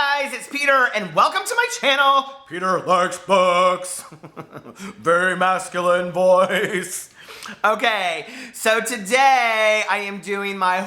guys, it's Peter, and welcome to my channel. Peter likes books. Very masculine voice. Okay, so today I am doing my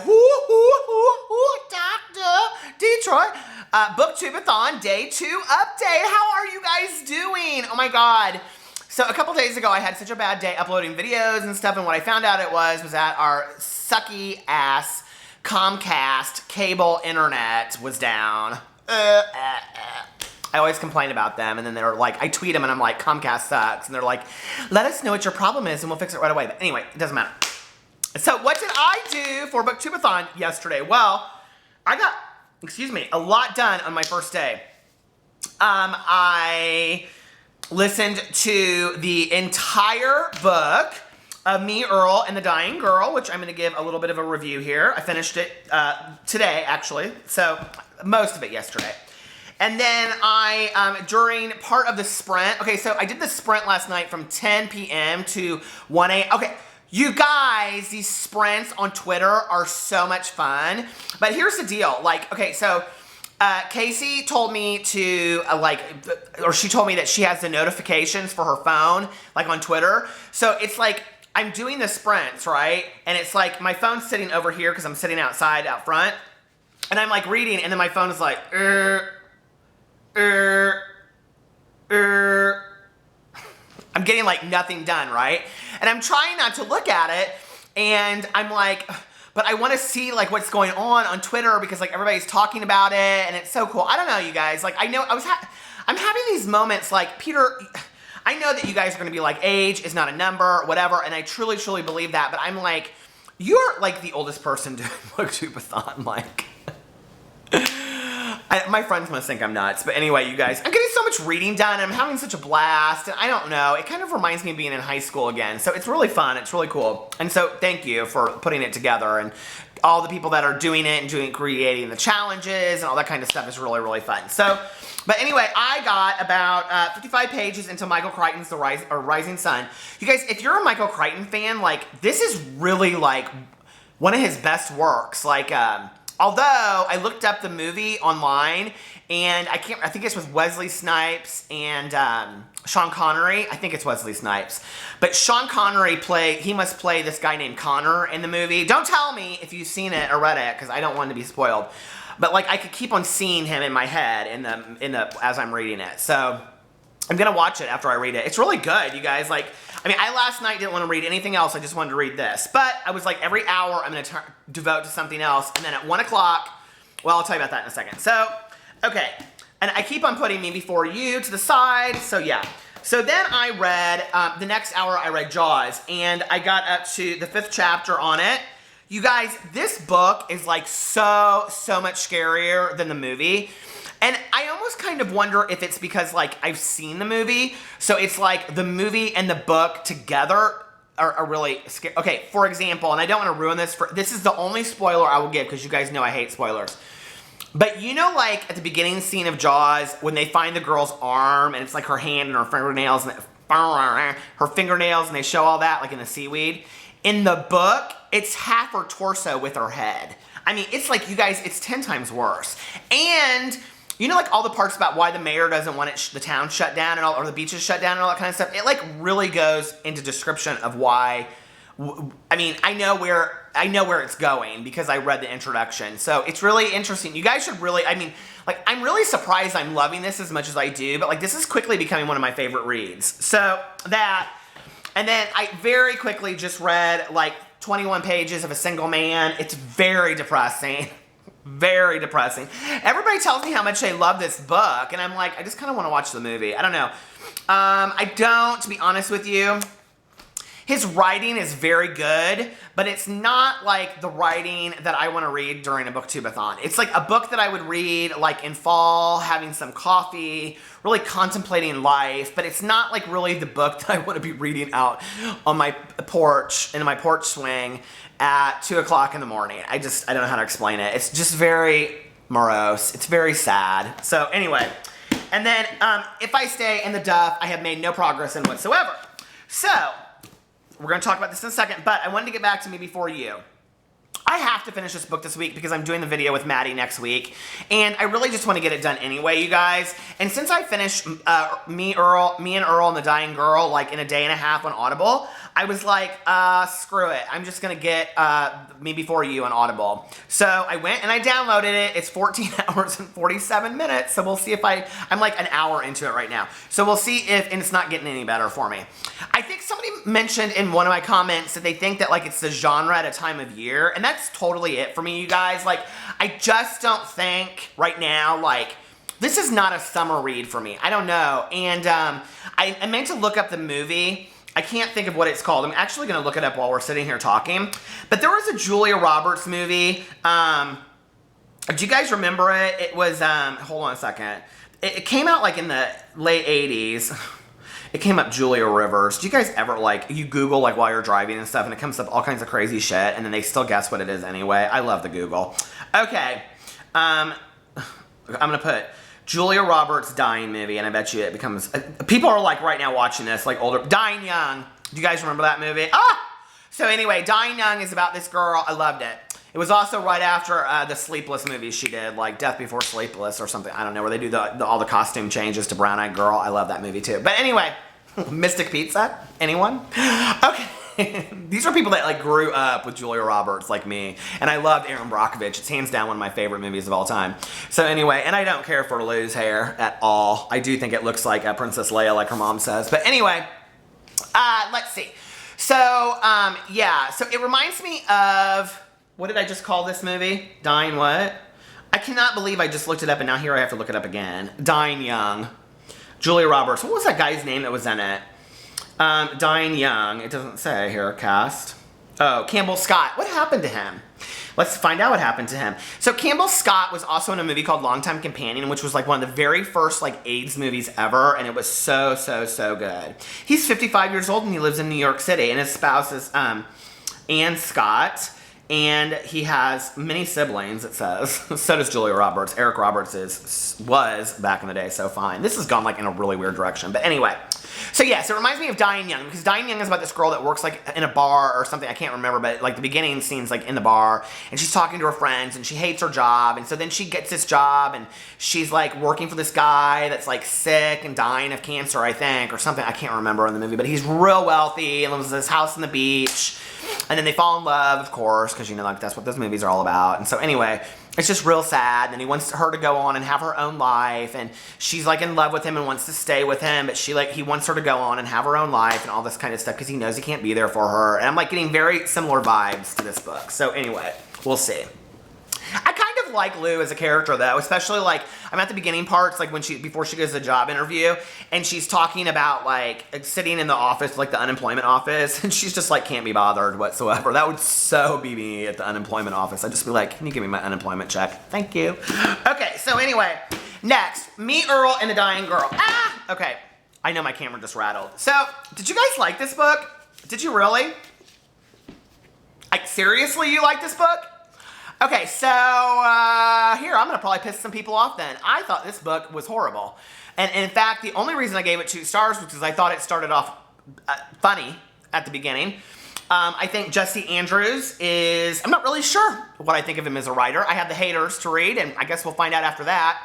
Dr. Detroit Booktube-A-Thon Day 2 update. How are you guys doing? Oh my God. So a couple days ago, I had such a bad day uploading videos and stuff, and what I found out it was that our sucky ass Comcast cable internet was down. I always complain about them, and then they're like, I tweet them and I'm like, Comcast sucks, and they're like, let us know what your problem is and we'll fix it right away. But anyway, it doesn't matter. So what did I do for Booktube-A-Thon yesterday? Well, I got, a lot done on my first day. I listened to the entire book of Me, Earl, and the Dying Girl, which I'm going to give a little bit of a review here. I finished it today, actually, so most of it yesterday. And then during part of the sprint, okay, so I did the sprint last night from 10 p.m. to 1 a.m. Okay, you guys, these sprints on Twitter are so much fun. But here's the deal, like, okay, so Casey told me to, she told me that she has the notifications for her phone, like on Twitter. So it's like, I'm doing the sprints, right? And it's like, my phone's sitting over here because I'm sitting outside out front. And I'm like reading, and then my phone is like, I'm getting like nothing done, right? And I'm trying not to look at it, and I'm like, but I want to see like what's going on Twitter because like everybody's talking about it, and it's so cool. I don't know, you guys. Like I know I'm having these moments like, Peter, I know that you guys are going to be like, age is not a number, whatever, and I truly, truly believe that, but I'm like, you're like the oldest person doing Booktube-A-Thon, like. My friends must think I'm nuts, but anyway, you guys, I'm getting so much reading done, and I'm having such a blast, and I don't know, it kind of reminds me of being in high school again, so it's really fun, it's really cool, and so thank you for putting it together, and all the people that are doing it and creating the challenges and all that kind of stuff is really, really fun. So, but anyway, I got about 55 pages into Michael Crichton's Rising Sun. You guys, if you're a Michael Crichton fan, like, this is really, like, one of his best works, like, although I looked up the movie online, and I think it's with Wesley Snipes and Sean Connery. I think it's Wesley Snipes. But Sean Connery must play this guy named Connor in the movie. Don't tell me if you've seen it or read it, because I don't want to be spoiled. But like I could keep on seeing him in my head as I'm reading it. So I'm gonna watch it after I read it. It's really good, you guys. Like, I mean, I last night didn't want to read anything else. I just wanted to read this. But I was like, every hour I'm gonna devote to something else. And then at 1 o'clock, well, I'll tell you about that in a second. So, okay. And I keep on putting Me Before You to the side. So yeah. So then I read, the next hour I read Jaws. And I got up to the 5th chapter on it. You guys, this book is like so much scarier than the movie. And I almost kind of wonder if it's because, like, I've seen the movie, so it's like the movie and the book together are really scary. Okay, for example, and I don't want to ruin this, this is the only spoiler I will give because you guys know I hate spoilers. But you know, like, at the beginning scene of Jaws, when they find the girl's arm, and it's like her hand and her fingernails, and they show all that, like, in the seaweed. In the book, it's half her torso with her head. I mean, it's like, you guys, it's 10 times worse. And you know, like all the parts about why the mayor doesn't want the town shut down and all, or the beaches shut down and all that kind of stuff. It like really goes into description of why. I mean, I know where it's going because I read the introduction. So it's really interesting. You guys should really. I mean, like I'm really surprised I'm loving this as much as I do. But like this is quickly becoming one of my favorite reads. So that, and then I very quickly just read like 21 pages of A Single Man. It's very depressing. Very depressing. Everybody tells me how much they love this book, and I'm like, I just kind of want to watch the movie. I don't know. I don't, to be honest with you. His writing is very good, but it's not like the writing that I want to read during a Booktube-A-Thon. It's like a book that I would read like in fall, having some coffee, really contemplating life, but it's not like really the book that I want to be reading out on my porch, in my porch swing at 2 o'clock in the morning. I don't know how to explain it. It's just very morose. It's very sad. So anyway, and then if I stay in the duff, I have made no progress in whatsoever. So we're going to talk about this in a second, but I wanted to get back to Me Before You. I have to finish this book this week because I'm doing the video with Maddie next week, and I really just want to get it done anyway, you guys. And since I finished Me and Earl and the Dying Girl like in a day and a half on Audible, I was like, screw it. I'm just gonna get Me Before You on Audible. So I went and I downloaded it. It's 14 hours and 47 minutes. So we'll see if I'm like an hour into it right now. So we'll see if, and it's not getting any better for me. I think somebody mentioned in one of my comments that they think that like it's the genre at a time of year, and that's totally it for me, you guys. Like, I just don't think right now, like, this is not a summer read for me. I don't know. And I meant to look up the movie. I can't think of what it's called. I'm actually going to look it up while we're sitting here talking. But there was a Julia Roberts movie. Do you guys remember it? It was, hold on a second. It came out like in the late 80s. It came up Julia Rivers. Do you guys ever, like, you Google, like, while you're driving and stuff, and it comes up all kinds of crazy shit, and then they still guess what it is anyway? I love the Google. Okay. I'm going to put Julia Roberts dying movie, and I bet you it becomes... people are, like, right now watching this, like, older... Dying Young. Do you guys remember that movie? Ah! So, anyway, Dying Young is about this girl. I loved it. It was also right after the Sleepless movies she did, like Death Before Sleepless or something. I don't know, where they do all the costume changes to Brown Eyed Girl. I love that movie, too. But anyway... Mystic Pizza? Anyone? Okay. These are people that like grew up with Julia Roberts like me. And I loved Erin Brockovich. It's hands down one of my favorite movies of all time. So anyway, and I don't care for Lou's hair at all. I do think it looks like Princess Leia, like her mom says. But anyway, let's see. So, yeah. So it reminds me of, what did I just call this movie? Dying what? I cannot believe I just looked it up and now here I have to look it up again. Dying Young. Julia Roberts. What was that guy's name that was in it? Dying Young. It doesn't say here. Cast. Oh, Campbell Scott. What happened to him? Let's find out what happened to him. So Campbell Scott was also in a movie called Longtime Companion, which was like one of the very first like AIDS movies ever, and it was so, so, so good. He's 55 years old and he lives in New York City, and his spouse is Ann Scott. And he has many siblings, it says. So does Julia Roberts. Eric Roberts was back in the day, so fine. This has gone like in a really weird direction. But anyway. So yes, it reminds me of Dying Young, because Dying Young is about this girl that works like in a bar or something. I can't remember, but like the beginning scene's like in the bar, and she's talking to her friends, and she hates her job. And so then she gets this job, and she's like working for this guy that's like sick and dying of cancer, I think, or something. I can't remember in the movie, but he's real wealthy and lives in this house on the beach. And then they fall in love, of course, because, you know, like, that's what those movies are all about. And so, anyway, it's just real sad. And he wants her to go on and have her own life. And she's, like, in love with him and wants to stay with him. But he wants her to go on and have her own life and all this kind of stuff because he knows he can't be there for her. And I'm, like, getting very similar vibes to this book. So, anyway, we'll see. I kind of like Lou as a character, though, especially, like, I'm at the beginning parts, like, before she goes to the job interview, and she's talking about, like, sitting in the office, like, the unemployment office, and she's just, like, can't be bothered whatsoever. That would so be me at the unemployment office. I'd just be like, can you give me my unemployment check? Thank you. Okay, so anyway, next, Me, Earl, and the Dying Girl. Ah! Okay, I know my camera just rattled. So, did you guys like this book? Did you really? Like, seriously, you like this book? Okay, so here, I'm going to probably piss some people off then. I thought this book was horrible. And in fact, the only reason I gave it 2 stars was because I thought it started off funny at the beginning. I think Jesse Andrews is, I'm not really sure what I think of him as a writer. I have The Haters to read, and I guess we'll find out after that.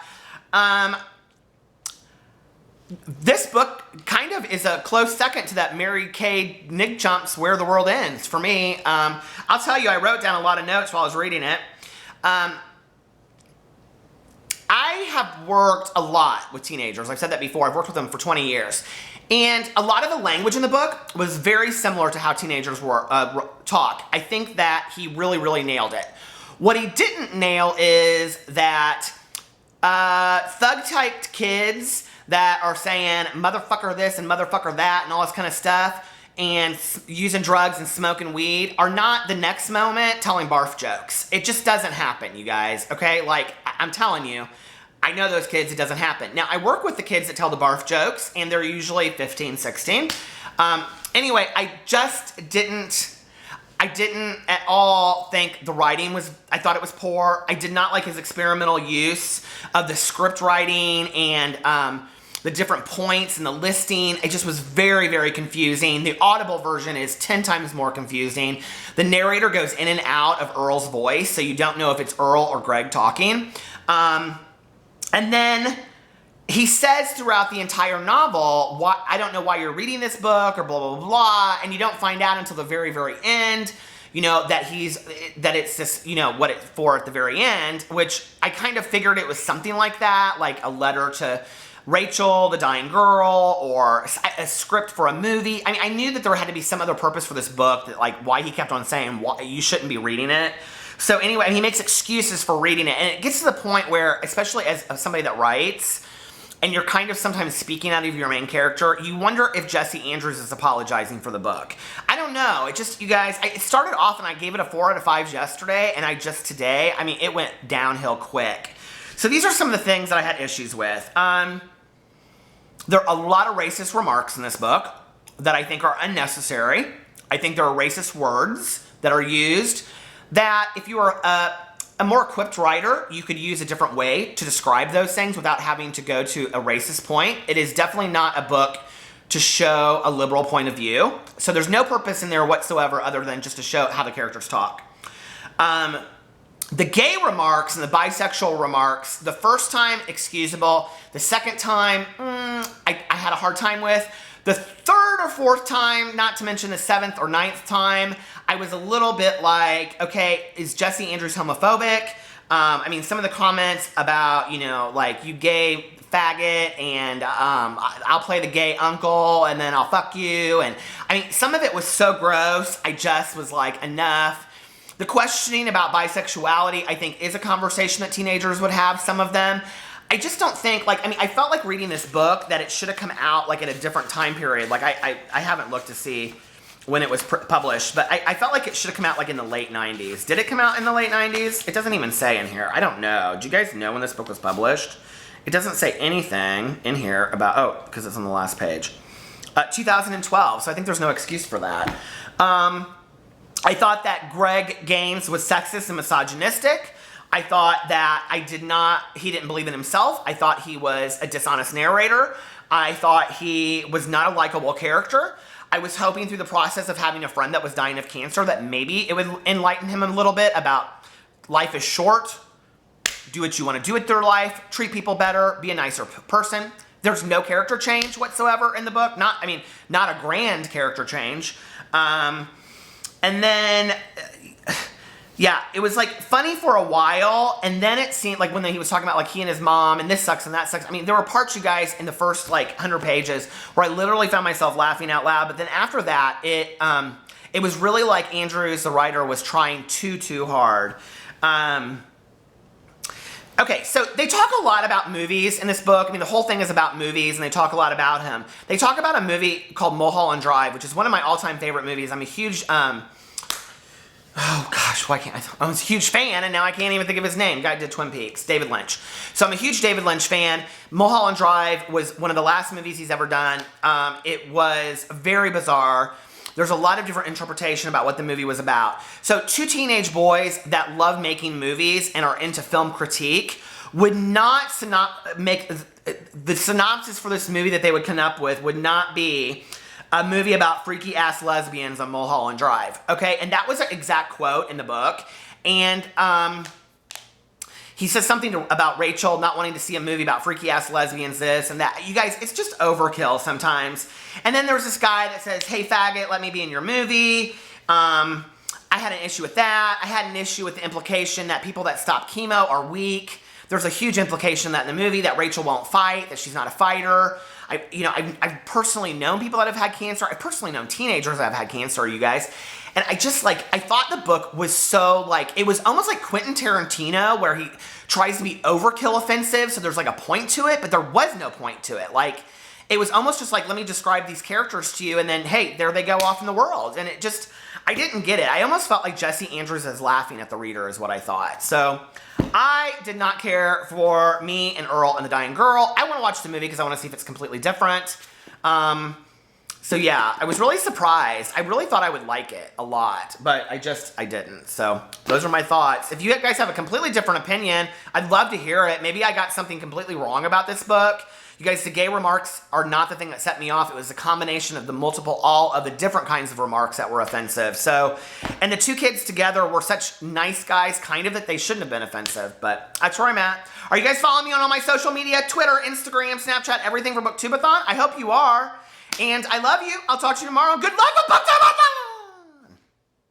This book kind of is a close second to that Mary Kay Nigchump's Where the World Ends for me. I'll tell you, I wrote down a lot of notes while I was reading it. I have worked a lot with teenagers. I've said that before. I've worked with them for 20 years. And a lot of the language in the book was very similar to how teenagers talk. I think that he really, really nailed it. What he didn't nail is that thug-typed kids that are saying motherfucker this and motherfucker that and all this kind of stuff and using drugs and smoking weed are not the next moment telling barf jokes. It just doesn't happen, you guys, okay? Like, I'm telling you, I know those kids, it doesn't happen. Now, I work with the kids that tell the barf jokes, and they're usually 15, 16. Anyway, I didn't at all think the writing was, I thought it was poor. I did not like his experimental use of the script writing and the different points and the listing. It just was very, very confusing. The Audible version is 10 times more confusing. The narrator goes in and out of Earl's voice, so you don't know if it's Earl or Greg talking. And then he says throughout the entire novel, I don't know why you're reading this book, or blah, blah, blah, blah, and you don't find out until the very, very end, you know, that it's this, you know, what it's for at the very end, which I kind of figured it was something like that, like a letter to Rachel, the dying girl, or a script for a movie. I mean, I knew that there had to be some other purpose for this book, that like why he kept on saying you shouldn't be reading it. So anyway, and he makes excuses for reading it, and it gets to the point where, especially as somebody that writes, and you're kind of sometimes speaking out of your main character, you wonder if Jesse Andrews is apologizing for the book. I don't know. It just, you guys, it started off and I gave it a 4 out of 5 yesterday, and today, I mean, it went downhill quick. So these are some of the things that I had issues with. There are a lot of racist remarks in this book that I think are unnecessary. I think there are racist words that are used that if you are a more equipped writer, you could use a different way to describe those things without having to go to a racist point. It is definitely not a book to show a liberal point of view. So there's no purpose in there whatsoever other than just to show how the characters talk. The gay remarks and the bisexual remarks, the first time, excusable. The second time, I had a hard time with. The third or fourth time, not to mention the 7th or 9th time, I was a little bit like, okay, is Jesse Andrews homophobic? I mean, some of the comments about, you know, like, you gay faggot, and I'll play the gay uncle, and then I'll fuck you. And I mean, some of it was so gross, I just was like, enough. The questioning about bisexuality, I think, is a conversation that teenagers would have, some of them. I just don't think, like, I mean, I felt like reading this book that it should have come out, like, at a different time period. Like, I haven't looked to see when it was published, but I felt like it should have come out, like, in the late 90s. Did it come out in the late 90s? It doesn't even say in here. I don't know. Do you guys know when this book was published? It doesn't say anything in here about, oh, because it's on the last page. 2012, so I think there's no excuse for that. I thought that Greg Gaines was sexist and misogynistic. I thought that he didn't believe in himself. I thought he was a dishonest narrator. I thought he was not a likable character. I was hoping through the process of having a friend that was dying of cancer that maybe it would enlighten him a little bit about life is short, do what you want to do with your life, treat people better, be a nicer person. There's no character change whatsoever in the book. Not a grand character change. And then, yeah, it was like funny for a while, and then it seemed like when he was talking about like he and his mom, and this sucks and that sucks. I mean, there were parts, you guys, in the first like 100 pages where I literally found myself laughing out loud. But then after that, it was really like Andrews, the writer, was trying too hard. Okay, so they talk a lot about movies in this book. I mean, the whole thing is about movies, and they talk a lot about him. They talk about a movie called Mulholland Drive, which is one of my all-time favorite movies. I'm a huge, oh gosh, why can't I was a huge fan, and now I can't even think of his name. The guy did Twin Peaks, David Lynch. So I'm a huge David Lynch fan. Mulholland Drive was one of the last movies he's ever done. It was very bizarre. There's a lot of different interpretation about what the movie was about. So 2 teenage boys that love making movies and are into film critique would not make the synopsis for this movie that they would come up with would not be a movie about freaky ass lesbians on Mulholland Drive. Okay, and that was an exact quote in the book. And he says something about Rachel not wanting to see a movie about freaky ass lesbians, this and that. You guys, it's just overkill sometimes. And then there's this guy that says, hey faggot, let me be in your movie. I had an issue with that. I had an issue with the implication that people that stop chemo are weak. There's a huge implication that in the movie that Rachel won't fight, that she's not a fighter. I've personally known people that have had cancer. I've personally known teenagers that have had cancer, you guys. And I thought the book was so, like, it was almost like Quentin Tarantino, where he tries to be overkill offensive, so there's, like, a point to it, but there was no point to it. Like, it was almost just like, let me describe these characters to you, and then, hey, there they go off in the world. And it just, I didn't get it. I almost felt like Jesse Andrews is laughing at the reader is what I thought. So, I did not care for me and Earl and the Dying Girl. I want to watch the movie because I want to see if it's completely different. So yeah, I was really surprised. I really thought I would like it a lot, but I didn't. So those are my thoughts. If you guys have a completely different opinion, I'd love to hear it. Maybe I got something completely wrong about this book. You guys, the gay remarks are not the thing that set me off. It was a combination of all of the different kinds of remarks that were offensive. So, and the two kids together were such nice guys, kind of, that they shouldn't have been offensive, but that's where I'm at. Are you guys following me on all my social media? Twitter, Instagram, Snapchat, everything for Booktube-A-Thon? I hope you are. And I love you. I'll talk to you tomorrow. Good luck with Booktube-A-Thon!